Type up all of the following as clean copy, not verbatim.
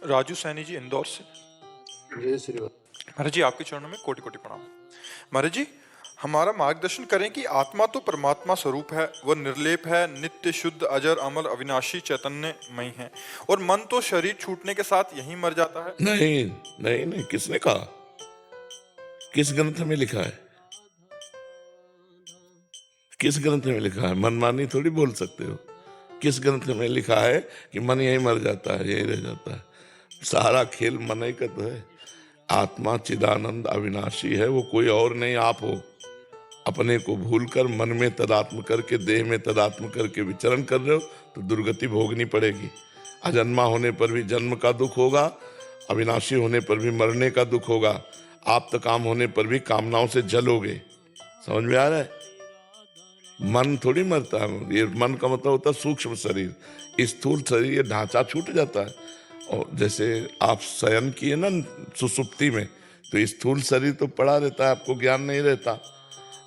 राजू सैनी जी इंदौर से। जय श्री राम। महाराज जी आपके चरणों में कोटि कोटि प्रणाम। महाराज जी हमारा मार्गदर्शन करें कि आत्मा तो परमात्मा स्वरूप है, वह निर्लेप है, नित्य शुद्ध अजर अमर अविनाशी चैतन्यमय है, और मन तो शरीर छूटने के साथ यहीं मर जाता है। नहीं नहीं नहीं, किसने कहा? किस ग्रंथ में लिखा है? किस ग्रंथ में लिखा है? मनमानी थोड़ी बोल सकते हो। किस ग्रंथ में लिखा है कि मन यहीं मर जाता है, यहीं रह जाता है? सारा खेल मन ही का तो है। आत्मा चिदानंद अविनाशी है, वो कोई और नहीं आप हो। अपने को भूलकर मन में तदात्म करके, देह में तदात्म करके विचरण कर रहे हो तो दुर्गति भोगनी पड़ेगी। अजन्मा होने पर भी जन्म का दुख होगा, अविनाशी होने पर भी मरने का दुख होगा, आप तो काम होने पर भी कामनाओं से जलोगे। समझ में आ रहा है? मन थोड़ी मरता है। ये मन का मतलब होता है सूक्ष्म शरीर। स्थूल शरीर ये ढांचा छूट जाता है। और जैसे आप शयन किए ना सुसुप्ति में, तो स्थूल शरीर तो पड़ा रहता है, आपको ज्ञान नहीं रहता।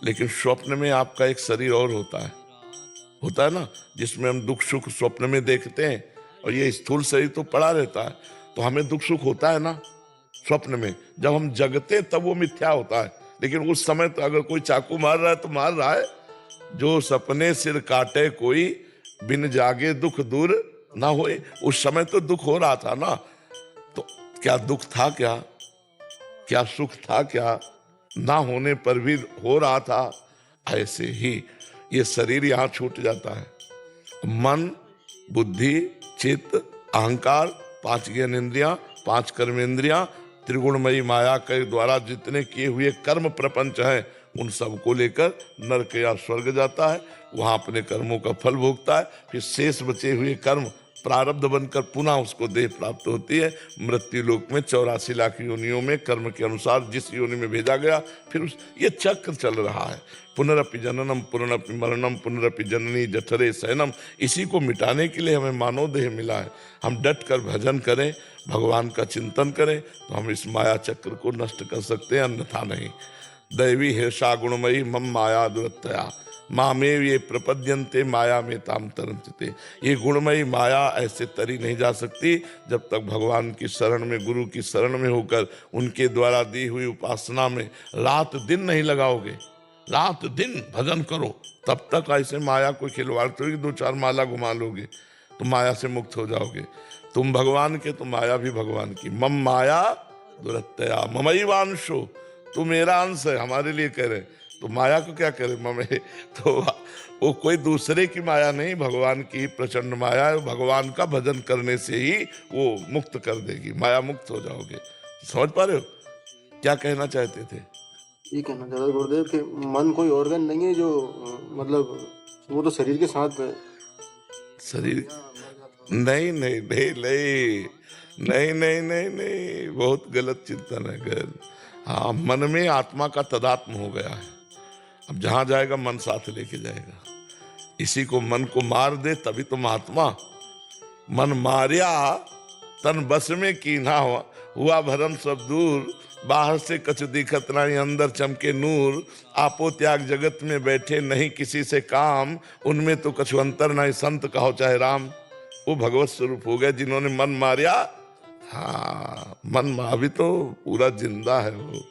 लेकिन स्वप्न में आपका एक शरीर और होता है ना, जिसमें हम दुख सुख स्वप्न में देखते हैं, और ये स्थूल शरीर तो पड़ा रहता है। तो हमें दुख सुख होता है ना स्वप्न में। जब हम जगते तब वो मिथ्या होता है, लेकिन उस समय तो अगर कोई चाकू मार रहा है तो मार रहा है। जो सपने सिर काटे कोई, बिन जागे दुख दूर ना होए। उस समय तो दुख हो रहा था ना, तो क्या दुख था? क्या सुख था? क्या ना होने पर भी हो रहा था? ऐसे ही ये शरीर यहां छूट जाता है। मन, बुद्धि, चित्त, अहंकार, 5 ज्ञानेंद्रियां, 5 कर्मेंद्रियां, त्रिगुणमयी माया के द्वारा जितने किए हुए कर्म प्रपंच हैं, उन सबको लेकर नरक या स्वर्ग जाता है। वहां अपने कर्मों का फल भोगता है। फिर शेष बचे हुए कर्म प्रारब्ध बनकर पुनः उसको देह प्राप्त होती है। मृत्यु लोक में 84 लाख योनियों में कर्म के अनुसार जिस योनि में भेजा गया, फिर ये चक्र चल रहा है। पुनरपि जननम पुनरपि मरणम पुनरपि जननी जठरे शयनम। इसी को मिटाने के लिए हमें मानव देह मिला है। हम डट कर भजन करें, भगवान का चिंतन करें, तो हम इस माया चक्र को नष्ट कर सकते हैं, अन्यथा नहीं। दैवी हिर्षा गुणमयी मम माया दुरत्तया मामेव ये प्रपद्यन्ते माया में ताम तरंते। ये गुणमयी माया ऐसे तरी नहीं जा सकती जब तक भगवान की शरण में, गुरु की शरण में होकर उनके द्वारा दी हुई उपासना में रात दिन नहीं लगाओगे। रात दिन भजन करो, तब तक ऐसे माया कोई खिलवाड़ थोड़ी 2-4 माला घुमा लोगे तो माया से मुक्त हो जाओगे। तुम भगवान के तो माया भी भगवान की। मम माया दुरत्तया ममैवांशो, तू मेरा अंश है, हमारे लिए कह रहे। तो माया को क्या करे ममे? तो वो कोई दूसरे की माया नहीं, भगवान की प्रचंड माया है। भगवान का भजन करने से ही वो मुक्त कर देगी, माया मुक्त हो जाओगे। समझ पा रहे हो क्या कहना चाहते थे? ये कहना चाहता था गुरुदेव कि मन कोई ऑर्गन नहीं है जो मतलब वो तो शरीर के साथ है। शरीर नहीं नहीं नहीं नहीं नहीं नहीं नहीं नहीं, बहुत गलत चिंतन है गलत। हाँ, मन में आत्मा का तदात्म हो गया है। अब जहां जाएगा मन साथ लेके जाएगा। इसी को मन को मार दे तभी तुम आत्मा। मन मारिया तन बस में कीन्हा हुआ भरम सब दूर। बाहर से कछ दिखत नहीं, अंदर चमके नूर। आपो त्याग जगत में बैठे नहीं किसी से काम, उनमें तो कछु अंतर नहीं संत कहो चाहे राम। वो भगवत स्वरूप हो गए जिन्होंने मन मारिया। हाँ, मन अभी तो पूरा जिंदा है वो।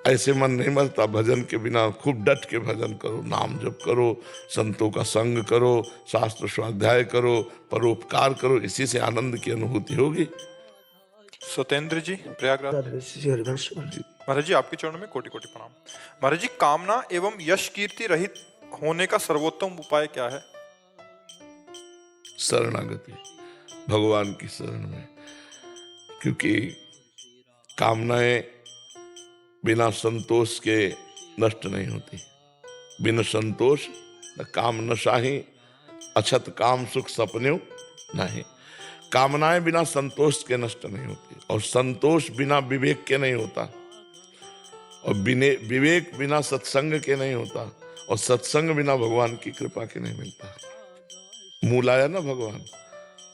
ऐसे मन नहीं मरता भजन के बिना। खूब डट के भजन करो, नाम जप करो, संतों का संग करो, शास्त्र स्वाध्याय करो, परोपकार करो, इसी से आनंद की अनुभूति होगी। सत्येंद्र जी प्रयागराज। महाराज जी आपके चरणों में कोटि कोटि प्रणाम। महाराज जी कामना एवं यश कीर्ति रहित होने का सर्वोत्तम उपाय क्या है? शरणागति, भगवान की शरण में। क्योंकि कामनाएं बिना संतोष के नष्ट नहीं होती। बिना संतोष न काम नशाही, अछत काम सुख सपने नहीं। कामनाएं बिना संतोष के नष्ट नहीं होती, और संतोष बिना विवेक के नहीं होता, और विवेक बिना सत्संग के नहीं होता, और सत्संग बिना भगवान की कृपा के नहीं मिलता। मूल आया ना भगवान,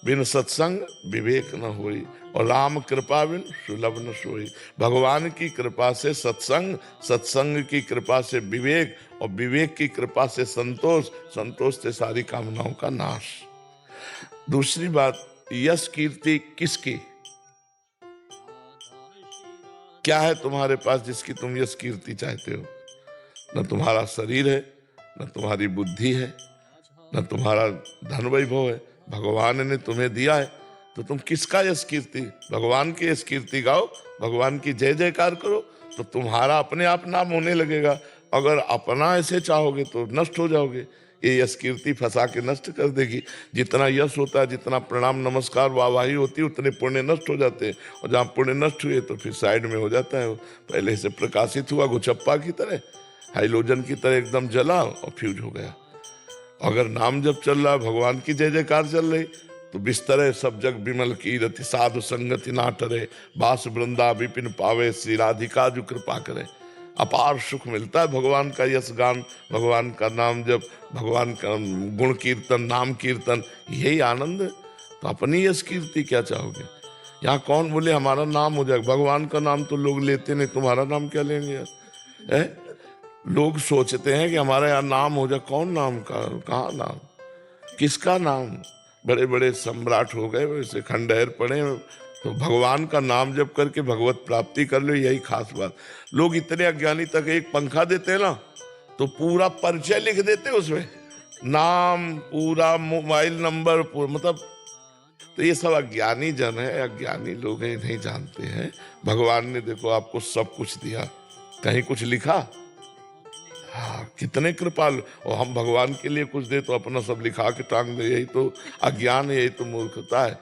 बिन सत्संग विवेक न होई, और राम कृपा बिन सुलभ न सोई। भगवान की कृपा से सत्संग, सत्संग की कृपा से विवेक, और विवेक की कृपा से संतोष, संतोष से सारी कामनाओं का नाश। दूसरी बात, यश कीर्ति किसकी? क्या है तुम्हारे पास जिसकी तुम यश कीर्ति चाहते हो? न तुम्हारा शरीर है, न तुम्हारी बुद्धि है, न तुम्हारा धन वैभव है। भगवान ने तुम्हें दिया है तो तुम किसका यश कीर्ति? भगवान की यश कीर्ति गाओ, भगवान की जय जयकार करो, तो तुम्हारा अपने आप नाम होने लगेगा। अगर अपना ऐसे चाहोगे तो नष्ट हो जाओगे। ये यश कीर्ति फंसा के नष्ट कर देगी। जितना यश होता है, जितना प्रणाम नमस्कार वाहवाही होती है, उतने पुण्य नष्ट हो जाते हैं। और जहाँ पुण्य नष्ट हुए तो फिर साइड में हो जाता है। वो पहले से प्रकाशित हुआ गुचप्पा की तरह, हाइलोजन की तरह एकदम जला और फ्यूज हो गया। अगर नाम जब चल रहा, भगवान की जय जयकार चल रही, तो बिस्तर सब जग विमल कीरति, साधु संगति ना टरे, बास वृंदा विपिन पावे, श्री राधिका जो कृपा करे। अपार सुख मिलता है भगवान का यश गान, भगवान का नाम जब, भगवान का गुण कीर्तन, नाम कीर्तन, यही आनंद है। तो अपनी यश कीर्ति क्या चाहोगे? यहाँ कौन बोले हमारा नाम हो जाए? भगवान का नाम तो लोग लेते नहीं, तुम्हारा नाम क्या लेंगे यार? है? लोग सोचते हैं कि हमारा यहाँ नाम हो जाए। कौन नाम का? कहाँ नाम? किसका नाम? बड़े बड़े सम्राट हो गए, वैसे खंडहर पड़े, तो भगवान का नाम जप करके भगवत प्राप्ति कर लो, यही खास बात। लोग इतने अज्ञानी तक एक पंखा देते हैं ना, तो पूरा परिचय लिख देते उसमें, नाम पूरा, मोबाइल नंबर पूरा, मतलब। तो ये सब अज्ञानी जन है, अज्ञानी लोग हैं, नहीं जानते हैं। भगवान ने देखो आपको सब कुछ दिया, कहीं कुछ लिखा? हाँ, कितने कृपालु। और हम भगवान के लिए कुछ दे तो अपना सब लिखा के टांग दे, यही तो अज्ञान है, यही तो मूर्खता है।